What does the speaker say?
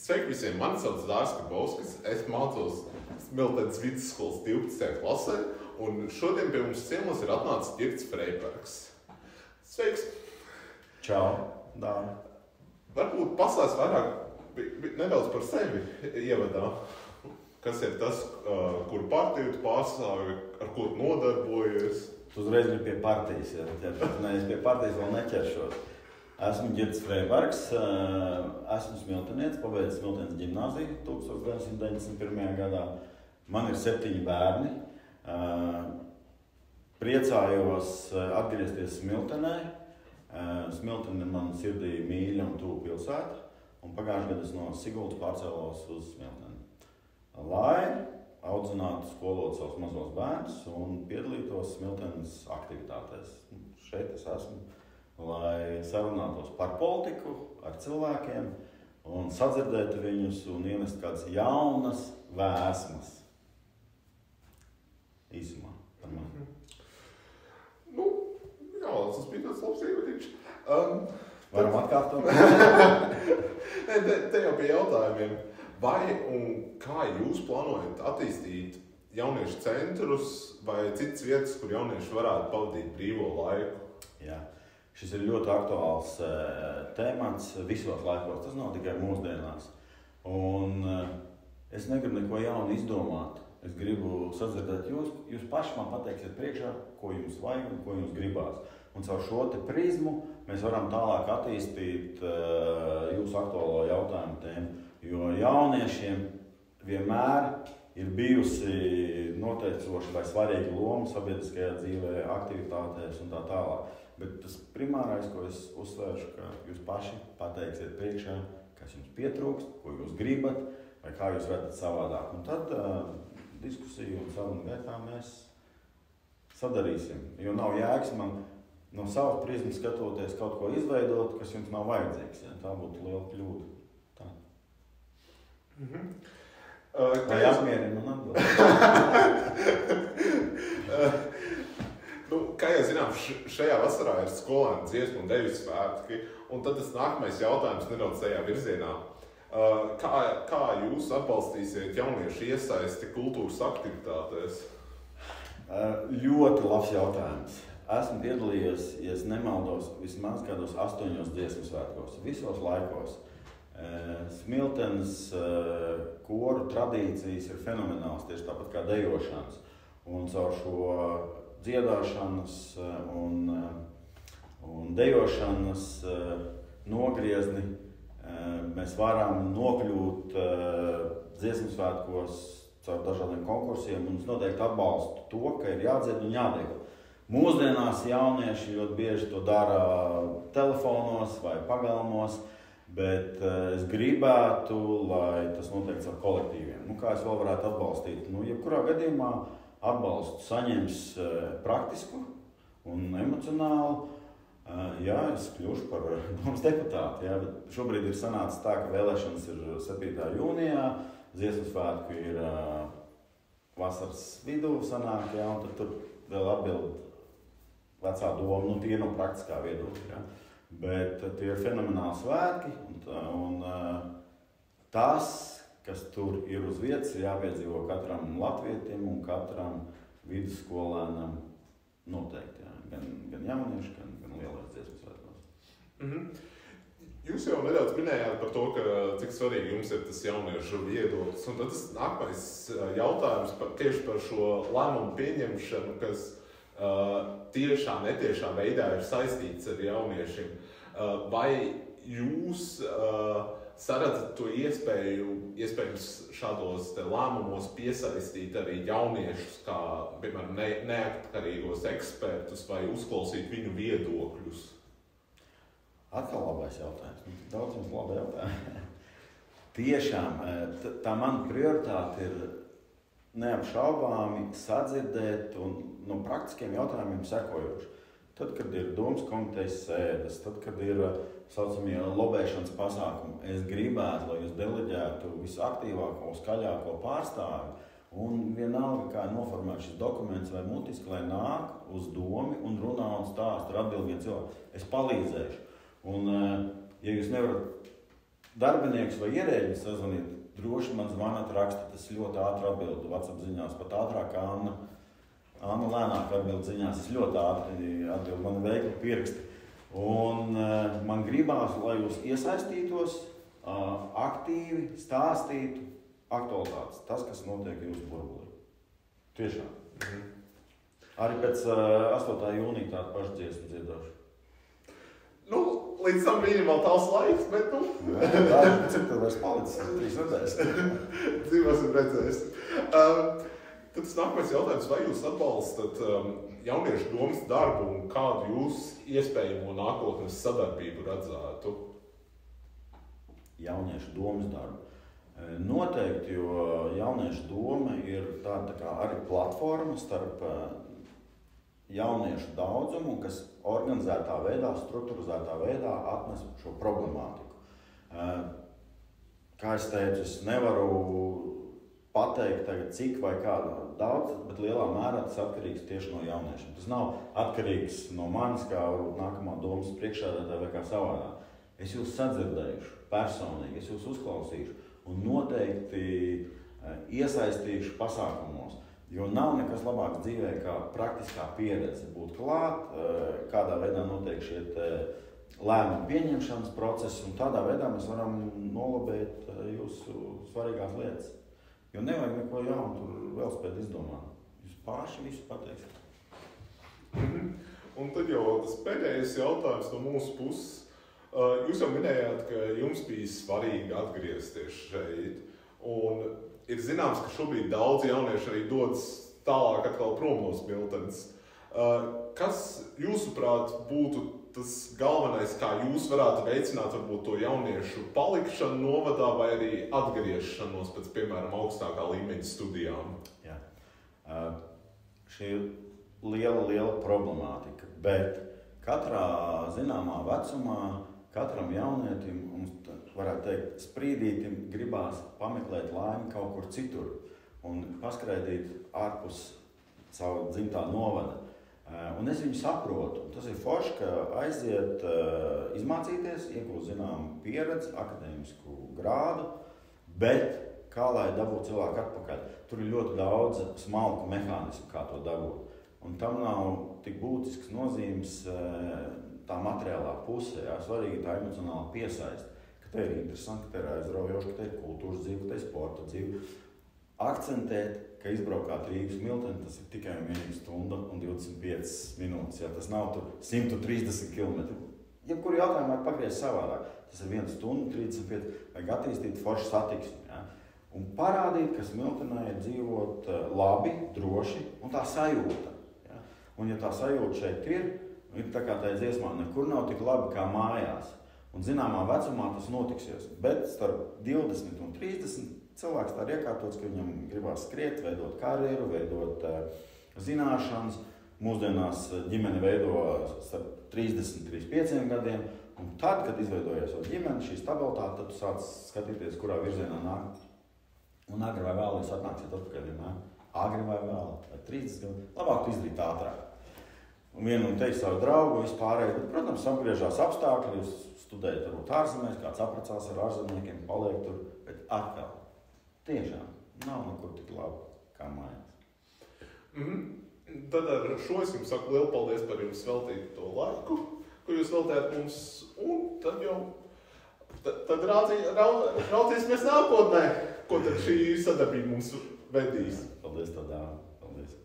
Sveiki visiem, mani sauc Dārs Karbovskis, es mācos Smiltenes vidusskolas 12. klasē, un šodien pie mums ciemos ir atnācis Girts Freibergs. Sveiks! Čau, Dāri! Varbūt pastāst vairāk nedaudz par sevi ievadā. Kas ir tas, kur partiju tu pārstāvi, ar ko tu nodarbojies? Tu uzreiz ir pie partijas, ja ķeršos. Nē, es pie partijas vēl neķeršos. Esmu Girts Freibergs, esmu smiltenietis, pabeidzis Smiltenes ģimnāziju 1991. gadā. Man ir 7 bērni. Priecājos atgriezties Smiltenē. Smiltene ir man sirdī mīļa un tuvu pilsēta. Un pagājušajā gadā es no Sigultas pārcēlos uz Smilteni, lai audzinātu, skolotu savus mazos bērnus un piedalītos Smiltenes aktivitātēs. Šeit es esmu, lai sarunātos par politiku ar cilvēkiem un sadzirdētu viņus un ienest kādas jaunas vēsmas. Īsumā par mani. Jā, tas bija tāds labs ievadīgs. Varam atkārtot? Te jau pie jautājumiem. Vai un kā jūs plānojat attīstīt jauniešu centrus vai citas vietas, kur jaunieši varētu pavadīt brīvo laiku? Jā, šis ir ļoti aktuāls temats visos laikos. Tas nav tikai mūsdienās. Un es negribu neko jaunu izdomāt. Es gribu sadzirdēt jūs paši man pateiksiet priekšā, ko jums vajag un ko jums gribās. Un caur šo te prizmu mēs varam tālāk attīstīt jūsu aktuālo jautājumu tēmu. Jo jauniešiem vienmēr ir bijusi noteicoša vai svarīga loma sabiedriskajā dzīvē, aktivitātēs un tā tālāk. Bet tas primārais, ko es uzsvēršu, ka jūs paši pateiksiet priekšā, kas jums pietrūkst, ko jūs gribat vai kā jūs redzat savādāk. Un tad diskusiju un sarunu gaitā mēs sadarīsim. Jo nav jēgas man no savas prizmas skatoties kaut ko izveidot, kas jums nav vajadzīgs. Ja? Tā būtu liela kļūda. Tā. Vai apmierina un atbild? Kā jau zinām, šajā vasarā ir skolēnu dziesmu un deju svētki, un tad tas nākamais jautājums nedaudz tajā virzienā. Kā jūs atbalstīsiet jauniešu iesaisti kultūras aktivitātēs? Ļoti labs jautājums. Esmu piedalījies, ja es nemaldos, vismaz kādos 8 dziesmu svētkos, visos laikos. Smiltenes koru tradīcijas ir fenomenāls, tieši tāpat kā dejošanas. Un caur šo dziedāšanas un dejošanas nogriezni mēs varam nokļūt dziesmu svētkos caur dažādiem konkursiem un es noteikti atbalstu to, ka ir jādzied un jādejo. Mūsdienās jaunieši ļoti bieži to dara telefonos vai pagalmos, bet es gribētu, lai tas notiek ar kolektīviem. Kā es vēl varētu atbalstīt? Jebkurā gadījumā atbalstu saņems praktisku un emocionālu. Jā, es kļušu par domas deputātu. Jā, bet šobrīd ir sanācis tā, ka vēlēšanas ir 7. jūnijā, dziesmu svētku ir vasaras vidū sanāk, jā, un tad tur vēl atbild vecā doma, tie no praktiskā viedokļa. Ja. Bet tie ir fenomenāli svētki, un tas, kas tur ir uz vietas, ir jāpiedzīvo katram latvietim un katram vidusskolēnam noteikti. Ja. Gan jaunieši, gan lielais dziesmu svētkos. Jūs jau nedaudz minējāt par to, cik svarīgi jums ir tas jauniešu viedoklis. Un tad tas nākamais jautājums tieši par šo lēmumu pieņemšanu, kas tiešā, netiešā veidā ir saistīts ar jauniešiem. Vai jūs saredzat to iespējams šādos lēmumos piesaistīt arī jauniešus, kā, piemēram, neatkarīgos ekspertus vai uzklausīt viņu viedokļus? Atkal labais jautājums. Daudz jums labi jautājumi. Tiešām, tā mana prioritāte ir neapšaubāmi sadzirdēt un no praktiskiem jautājumiem sekojoši. Tad, kad ir domas komitejas sēdes, tad, kad ir saucamie lobēšanas pasākumi, es gribētu, lai jūs deleģētu visaktīvāko, skaļāko pārstāvi un vienalga, kā noformēt šis dokuments vai mutiski, lai nāk uz domi un runā un stāst ar atbildīgiem cilvēkiem. Es palīdzēšu. Un, ja jūs nevarat darbinieks vai ierēģis sazvaniet, droši man zvanat, rakstat, es ļoti ātri atbildu WhatsApp ziņās, pat ātrāk kā Anna lēnāk atbild ziņās, es ļoti ātri atbildu, man veikli pieraksti. Un man gribās, lai jūs iesaistītos, aktīvi stāstītu aktualitātes, tas, kas notiek jūsu burbulī. Tiešām. Arī pēc 8. jūnija tādu pašu dziesmu dziedāšu. Nu, līdz tam brīdim vēl tavs laiks, bet nu... Cik tad vairs palicis? 3 nedēļas. Dzīvosim redzēsim. Tad tas nākamais jautājums, vai jūs atbalstat jauniešu domas darbu un kādu jūs iespējamo nākotnes sadarbību redzētu? Jauniešu domas darbu. Noteikti, jo jauniešu doma ir tāda kā arī platforma starp jauniešu daudzumu, kas organizētā veidā, strukturizētā veidā atnes šo problemātiku. Kā es teicu, es nevaru pateikt tagad cik vai kādu daudz, bet lielā mērā tas atkarīgs tieši no jauniešiem. Tas nav atkarīgs no manis, kā varbūt nākamā domas priekšsēdētāja vai kā savādā. Es jūs sadzirdējuši personīgi, es jūs uzklausīšu un noteikti iesaistīšu pasākumos, jo nav nekas labāks dzīvē kā praktiskā pieredze. Būt klāt, kādā veidā notiek šie lēmumu pieņemšanas procesi, un tādā veidā mēs varam nolabēt jūsu svarīgās lietas. Jo nevajag neko jaunu tur vēl spēt izdomāt. Jūs paši visu pateiksiet. Un tad jau tas pēdējais jautājums no mūsu puses. Jūs jau minējāt, ka jums bija svarīgi atgriezties šeit. Un ir zināms, ka šobrīd daudz jaunieši arī dodas tālāk atkal prom no Smiltenes. Kas, jūsuprāt, būtu tas galvenais, kā jūs varētu veicināt varbūt to jauniešu palikšanu novadā vai arī atgriešanos pēc, piemēram, augstākā līmeņa studijām? Jā. Šī ir liela problemātika, bet katrā zināmā vecumā, katram jaunietim, varētu teikt, sprīdītim gribās pameklēt laimi kaut kur citur un paskraidīt ārpus savu dzimtā novada. Un es viņu saprotu. Tas ir forši, ka aiziet izmācīties, iegūt zināmu pieredzi, akadēmisku grādu, bet kā lai dabūtu cilvēku atpakaļ. Tur ir ļoti daudz smalku mehānismu, kā to dabūt. Un tam nav tik būtisks nozīmes tā materiālā pusē. Jā. Svarīgi tā emocionāla piesaiste, ka te ir interesanti, ka te ir aizraujoši, ka te ir kultūras dzīve, ka te ir sporta dzīve. Akcentēt, ka izbraukāt Rīgas Smilteni, tas ir tikai un vienīgi stunda un 25 minūtes. Jā. Tas nav tur 130 km. Jebkuru jautājumu var pagriezt savādāk. Tas ir 1 stunda 35, vajag attīstīt foršu satiksmi. Jā. Un parādīt, ka Smiltenē ir dzīvot labi, droši un tā sajūta. Jā. Un ja tā sajūta šeit ir tā kā tā dziesmā, nekur nav tik labi kā mājās. Un zināmā vecumā tas notiksies. Bet starp 20 un 30 cilvēks tā ir iekārtots, ka viņam gribās skriet, veidot karjeru, veidot zināšanas. Mūsdienās ģimene veido starp 30-35 gadiem. Un tad, kad izveidojies jau ģimene, šī stabilitāte, tad tu sāc skatīties, kurā virzienā nāk. Un agri vai vēl jūs atnāksiet atpakaļ vienmēr. Agri vai vēl, vai 30 gadu. Labāk tu izdarīt ātrāk. Un vienu un teikt savu draugu, vispārēji. Bet, protams, apgriežās apstākļi, jūs studējat varbūt ārzemēs, kāds apprecās ar ārzemniekiem, paliek tur. Bet atkal, tiešām, nav nekur tik labi kā mājās. Tad ar šo es jums saku lielu paldies par jums veltītu to laiku, ko jūs veltējat mums. Un tad jau, tad raucīsimies nākotnē, ko tad šī sadarbība mums vedīs. Paldies, tādā. Paldies.